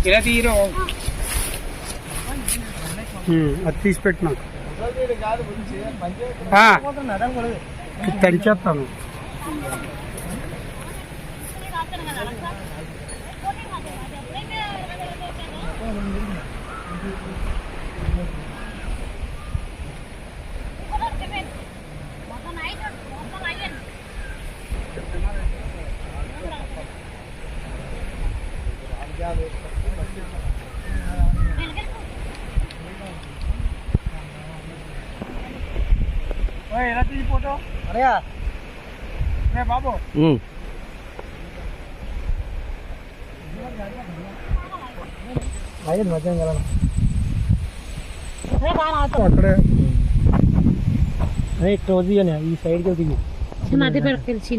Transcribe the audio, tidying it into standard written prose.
ఇలా తీరు అది తీసి పెట్టినా తెరిచేస్తాను. ఎలా తీసి ఫోటో అరయా బాబు అయ్యింది మధ్యాహ్నం కదా అక్కడే రోజు ఈ సైడ్కి దిగి మధ్య తెలిసి